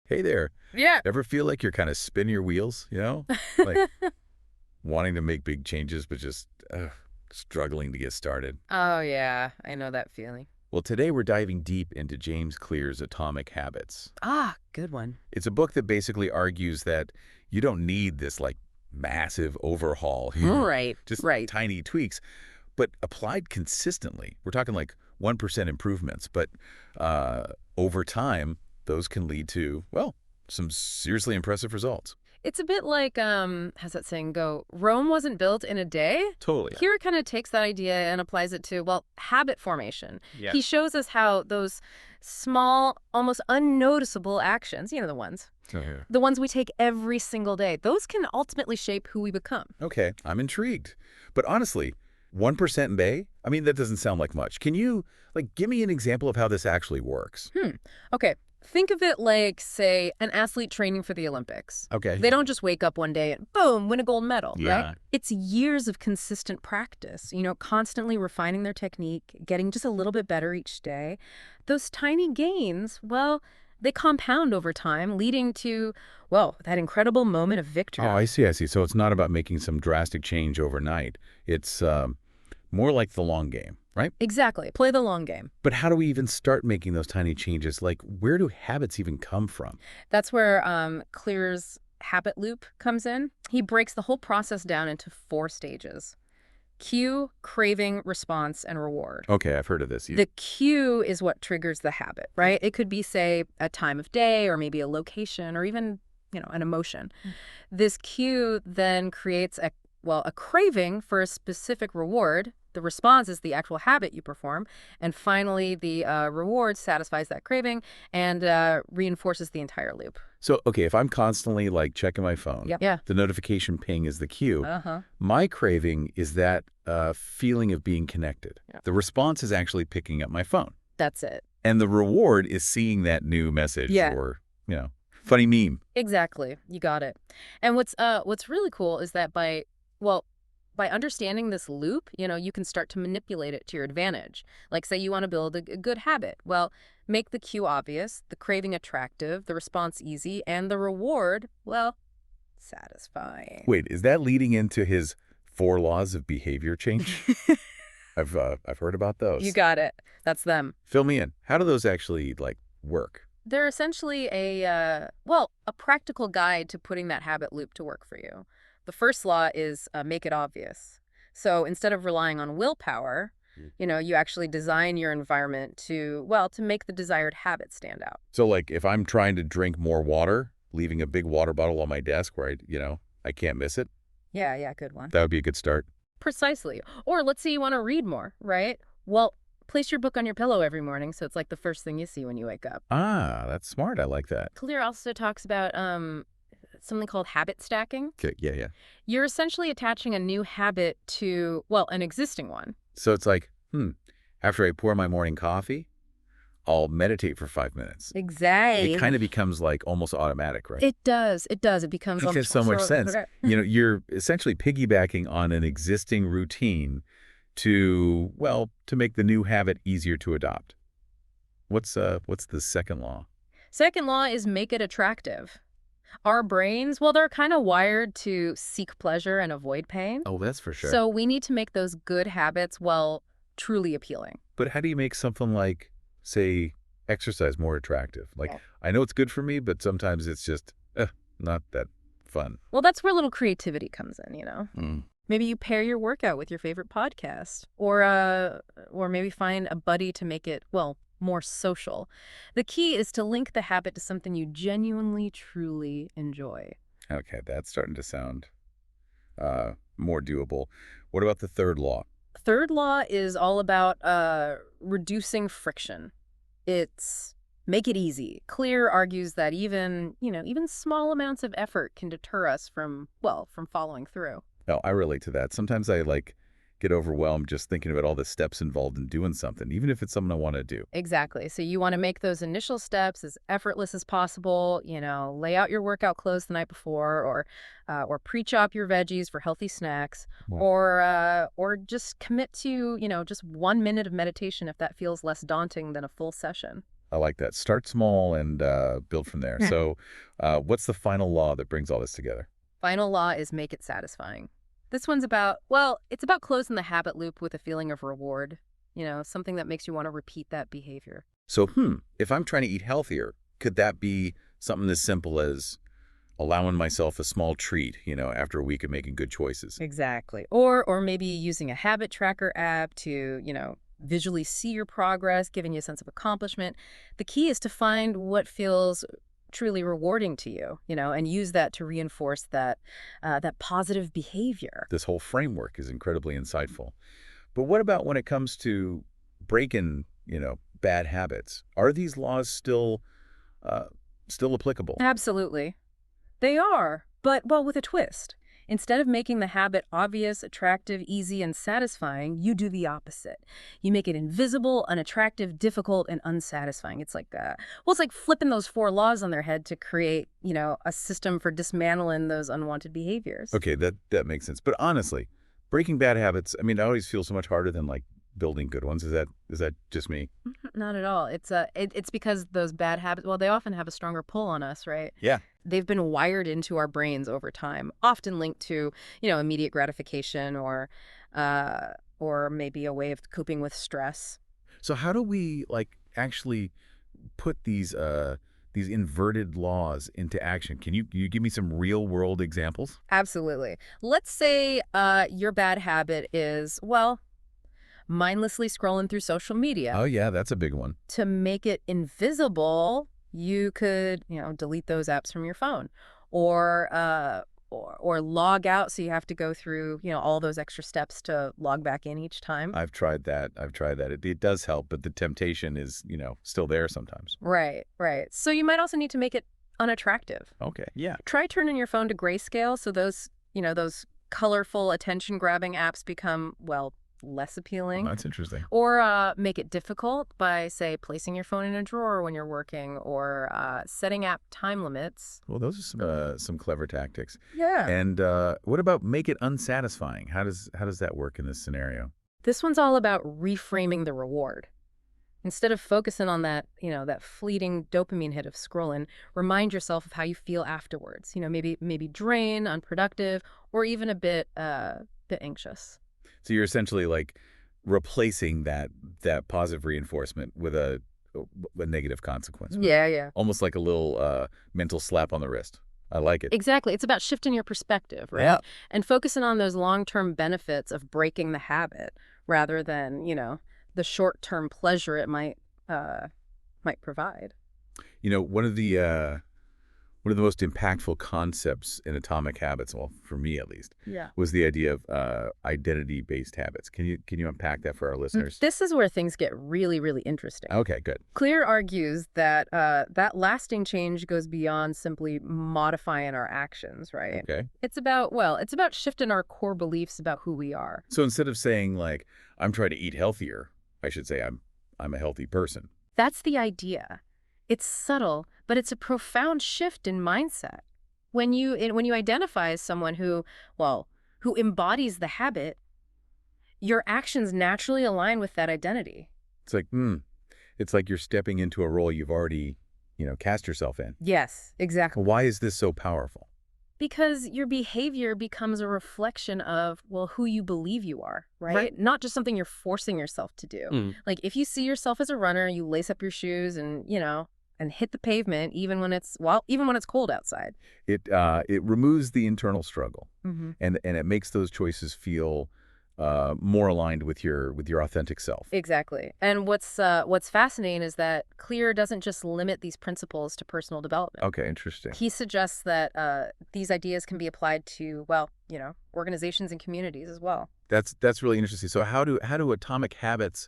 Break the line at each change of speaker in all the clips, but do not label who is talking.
Hey there.
Yeah.
Ever feel like you're kind of spinning your wheels, Like wanting to make big changes, but just struggling to get started?
Oh, yeah. I know that feeling.
Well, today we're diving deep into James Clear's Atomic Habits.
Ah, good one.
It's a book that basically argues that you don't need this like massive overhaul,
Right,
just
right.
tiny tweaks, but applied consistently. We're talking like 1% improvements, but uh, over time, those can lead to, well, some seriously impressive results.
It's a bit like, how's that saying go? Rome wasn't built in a day.
Totally.
Here it kind of takes that idea and applies it to, well, habit formation.
Yeah.
He shows us how those small, almost unnoticeable actions,
Oh, yeah.
the ones we take every single day, those can ultimately shape who we become.
Okay, I'm intrigued. But honestly, 1% in day? I mean, that doesn't sound like much. Can you, give me an example of how this actually works?
Okay. Think of it like, say, an athlete training for the Olympics.
Okay.
They don't just wake up one day and boom, win a gold medal, right?
Yeah.
It's years of consistent practice, constantly refining their technique, getting just a little bit better each day. Those tiny gains, well, they compound over time, leading to, well, that incredible moment of
Oh,
victory.
I see, I see. So it's not about making some drastic change overnight. It's more like the long game, right?
Exactly. Play the long game.
But how do we even start making those tiny changes? Like, where do habits even come from?
That's where Clear's habit loop comes in. He breaks the whole process down into 4 stages. Cue, craving, response, and reward.
Okay, I've heard of this.
The cue is what triggers the habit, right? It could be, say, a time of day or maybe a location or even, an emotion. This cue then creates a craving for a specific reward. The response is the actual habit you perform. And finally, the reward satisfies that craving and reinforces the entire loop.
So, okay, if I'm constantly like checking my phone,
Yep. Yeah.
the notification ping is the cue.
Uh-huh.
My craving is that feeling of being connected.
Yeah.
The response is actually picking up my phone.
That's it.
And the reward is seeing that new message
Yeah.
or, funny meme.
Exactly. You got it. And what's really cool is that by understanding this loop, you can start to manipulate it to your advantage. Like, say you want to build a good habit. Well, make the cue obvious, the craving attractive, the response easy, and the reward, well, satisfying.
Wait, is that leading into his 4 laws of behavior change? I've heard about those.
You got it. That's them.
Fill me in. How do those actually work?
They're essentially a practical guide to putting that habit loop to work for you. The first law is make it obvious. So instead of relying on willpower, you actually design your environment to make the desired habit stand out.
So if I'm trying to drink more water, leaving a big water bottle on my desk where I can't miss it,
Yeah, good one.
that would be a good start.
Precisely. Or let's say you want to read more, right? Well, place your book on your pillow every morning so it's like the first thing you see when you wake up.
Ah, that's smart. I like that.
Clear also talks about something called habit stacking.
Okay, yeah.
You're essentially attaching a new habit to, an existing one.
So it's like, after I pour my morning coffee, I'll meditate for 5 minutes.
Exactly.
It kind of becomes almost automatic, right?
It does. It does. It becomes
Makes so much sense. You're essentially piggybacking on an existing routine to make the new habit easier to adopt. What's the second law?
Second law is make it attractive. Our brains, they're kind of wired to seek pleasure and avoid pain.
Oh, that's for sure.
So we need to make those good habits, truly appealing.
But how do you make something like, say, exercise more attractive?
Yeah.
I know it's good for me, but sometimes it's just not that fun.
Well, that's where little creativity comes in.
Mm.
Maybe you pair your workout with your favorite podcast, or maybe find a buddy to make it, more social. The key is to link the habit to something you genuinely, truly enjoy.
Okay, that's starting to sound more doable. What about the third law?
Third law is all about reducing friction. It's make it easy. Clear argues that even small amounts of effort can deter us from following through.
Oh, I relate to that. Sometimes I get overwhelmed just thinking about all the steps involved in doing something, even if it's something I want to do.
Exactly. So you want to make those initial steps as effortless as possible. Lay out your workout clothes the night before, or pre-chop your veggies for healthy snacks,
Wow.
or just commit to just 1 minute of meditation if that feels less daunting than a full session.
I like that. Start small and build from there.
Yeah.
So what's the final law that brings all this together?
Final law is make it satisfying. This one's about, well, it's about closing the habit loop with a feeling of reward, something that makes you want to repeat that behavior.
So, if I'm trying to eat healthier, could that be something as simple as allowing myself a small treat, after a week of making good choices?
Exactly. Or maybe using a habit tracker app to, visually see your progress, giving you a sense of accomplishment. The key is to find what feels truly rewarding to you, and use that to reinforce that positive behavior.
This whole framework is incredibly insightful. But what about when it comes to breaking, bad habits? Are these laws still applicable?
Absolutely. They are, but, well, with a twist. Instead of making the habit obvious, attractive, easy, and satisfying, you do the opposite. You make it invisible, unattractive, difficult, and unsatisfying. It's like, it's like flipping those 4 laws on their head to create, a system for dismantling those unwanted behaviors.
Okay, that makes sense. But honestly, breaking bad habits, I mean, I always feel so much harder than like building good ones. Is that just me?
Not at all. It's because those bad habits, well, they often have a stronger pull on us, right?
Yeah.
They've been wired into our brains over time, often linked to, immediate gratification or maybe a way of coping with stress.
So how do we like actually put these inverted laws into action? Can you give me some real world examples?
Absolutely. Let's say your bad habit is, well, mindlessly scrolling through social media.
Oh yeah, that's a big one.
To make it invisible, you could, delete those apps from your phone, or log out, so you have to go through, all those extra steps to log back in each time.
I've tried that. It does help, but the temptation is, still there sometimes.
Right, right. So you might also need to make it unattractive.
Okay. Yeah.
Try turning your phone to grayscale so those colorful, attention-grabbing apps become, well, less appealing.
Oh, that's interesting.
Or make it difficult by, say, placing your phone in a drawer when you're working, or setting app time limits.
Well, those are some clever tactics.
Yeah.
And what about make it unsatisfying? How does that work in this scenario?
This one's all about reframing the reward. Instead of focusing on that fleeting dopamine hit of scrolling, remind yourself of how you feel afterwards. Maybe drained, unproductive, or even a bit anxious.
So you're essentially like replacing that positive reinforcement with a negative consequence.
Yeah, yeah.
Almost like a little mental slap on the wrist. I like it.
Exactly. It's about shifting your perspective, right?
Yeah.
And focusing on those long-term benefits of breaking the habit rather than, the short-term pleasure it might provide.
One of the most impactful concepts in Atomic Habits, well, for me at least,
Yeah.
was the idea of identity-based habits. Can you unpack that for our listeners?
This is where things get really, really interesting.
Okay, good.
Clear argues that that lasting change goes beyond simply modifying our actions, right?
Okay.
It's about shifting our core beliefs about who we are.
So instead of saying like I'm trying to eat healthier, I should say I'm a healthy person.
That's the idea. It's subtle, but it's a profound shift in mindset. When you identify as someone who embodies the habit, your actions naturally align with that identity.
It's like you're stepping into a role you've already, cast yourself in.
Yes, exactly.
Why is this so powerful?
Because your behavior becomes a reflection of, who you believe you are, right? Not just something you're forcing yourself to do. Like if you see yourself as a runner, you lace up your shoes and, and hit the pavement even when it's cold outside.
It removes the internal struggle,
Mm-hmm.
and it makes those choices feel more aligned with your authentic self.
Exactly. And what's fascinating is that Clear doesn't just limit these principles to personal development.
Okay, interesting.
He suggests that these ideas can be applied to, organizations and communities as well.
That's really interesting. So how do atomic habits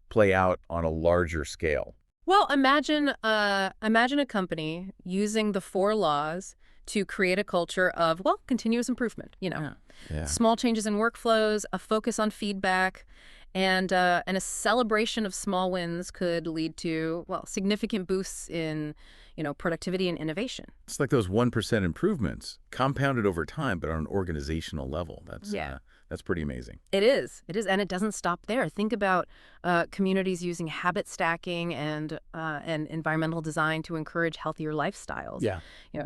play out on a larger scale?
Well, imagine a company using the 4 laws to create a culture of, continuous improvement,
Yeah.
small changes in workflows, a focus on feedback, and a celebration of small wins could lead to, significant boosts in, productivity and innovation.
It's like those 1% improvements compounded over time, but on an organizational level. That's pretty amazing.
It is. It is, and it doesn't stop there. Think about communities using habit stacking and environmental design to encourage healthier lifestyles.
Yeah.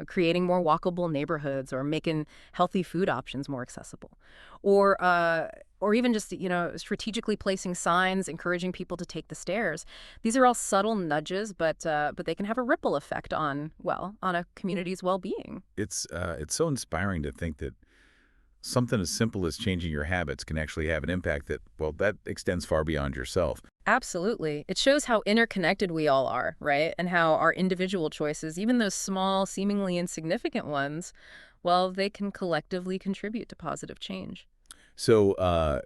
Creating more walkable neighborhoods or making healthy food options more accessible, or even just strategically placing signs encouraging people to take the stairs. These are all subtle nudges, but they can have a ripple effect on a community's well-being.
It's so inspiring to think that something as simple as changing your habits can actually have an impact that, well, that extends far beyond yourself.
Absolutely. It shows how interconnected we all are, right? And how our individual choices, even those small, seemingly insignificant ones, well, they can collectively contribute to positive change.
So,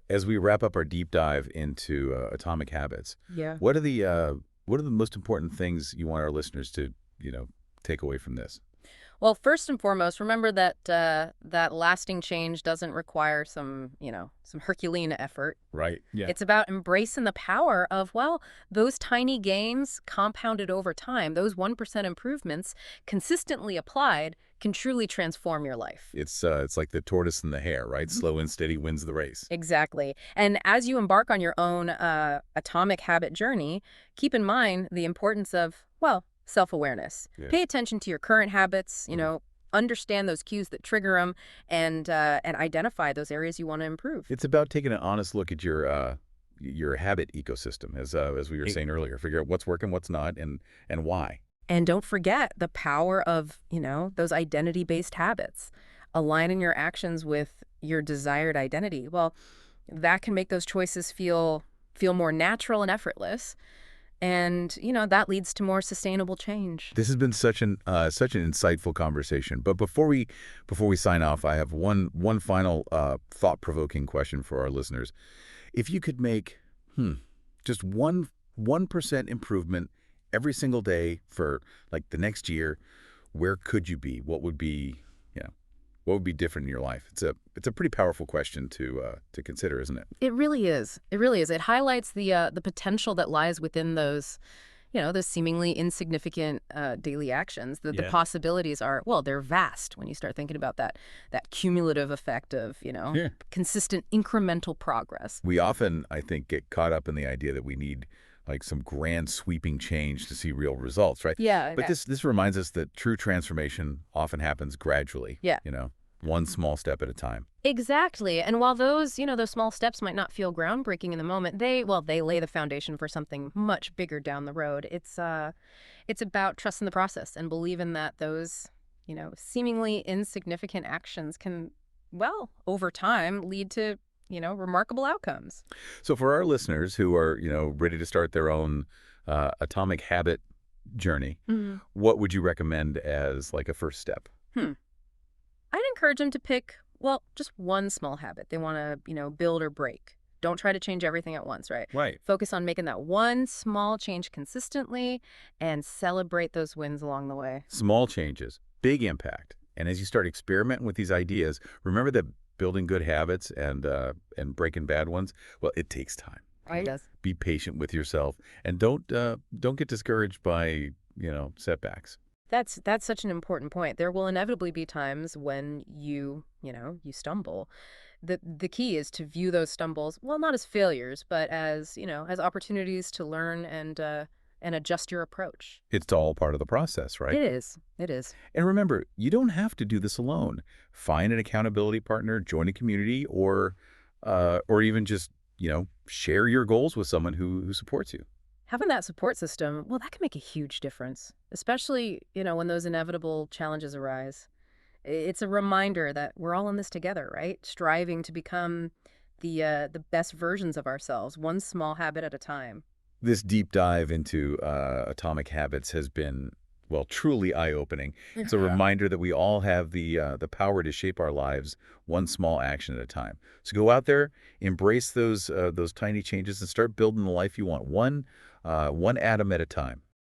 as we wrap up our deep dive into atomic habits,
Yeah.
what are the most important things you want our listeners to, take away from this?
Well, first and foremost, remember that that lasting change doesn't require some Herculean effort.
Right. Yeah.
It's about embracing the power of, well, those tiny gains compounded over time. Those 1% improvements consistently applied can truly transform your life.
It's like the tortoise and the hare, right?
Mhm.
Slow and steady wins the race.
Exactly. And as you embark on your own atomic habit journey, keep in mind the importance of, well, self-awareness.
Yeah.
Pay attention to your current habits,
Mhm.
understand those cues that trigger them, and identify those areas you want to improve.
It's about taking an honest look at your habit ecosystem, as we were saying earlier. Figure out what's working, what's not, and why.
And don't forget the power of, those identity-based habits. Aligning your actions with your desired identity. Well, that can make those choices feel more natural and effortless. And, that leads to more sustainable change.
This has been such an insightful conversation. But before we sign off, I have one final thought-provoking question for our listeners. If you could make just 1% improvement every single day for like the next year, where could you be? What would be different in your life? It's a pretty powerful question to consider, isn't it?
It really is. It really is. It highlights the potential that lies within those seemingly insignificant daily actions. The
Yeah.
possibilities are, well, they're vast when you start thinking about that cumulative effect of,
Yeah.
consistent incremental progress.
We often, I think, get caught up in the idea that we need like some grand sweeping change to see real results, right?
Yeah.
But this reminds us that true transformation often happens gradually.
Yeah.
One small step at a time.
Exactly. And while those small steps might not feel groundbreaking in the moment, they lay the foundation for something much bigger down the road. It's about trusting the process and believing that those, seemingly insignificant actions can, well, over time lead to, remarkable outcomes.
So for our listeners who are, ready to start their own atomic habit journey,
Mhm.
what would you recommend as like a first step?
I'd encourage them to pick, well, just one small habit they want to, build or break. Don't try to change everything at once, right?
Right.
Focus on making that one small change consistently and celebrate those wins along the way.
Small changes, big impact. And as you start experimenting with these ideas, remember that building good habits and breaking bad ones, well, it takes time.
Right? It does.
Be patient with yourself, and don't get discouraged by setbacks.
That's such an important point. There will inevitably be times when you stumble. The key is to view those stumbles, well, not as failures, but as opportunities to learn and adjust your approach.
It's all part of the process, right?
It is. It is.
And remember, you don't have to do this alone. Find an accountability partner, join a community, or even just share your goals with someone who supports you.
Having that support system, well, that can make a huge difference, especially, when those inevitable challenges arise. It's a reminder that we're all in this together, right? Striving to become the best versions of ourselves, one small habit at a time.
This deep dive into atomic habits has been, well, truly eye-opening. It's a reminder that we all have the power to shape our lives one small action at a time. So go out there, embrace those tiny changes, and start building the life you want, one atom at a time.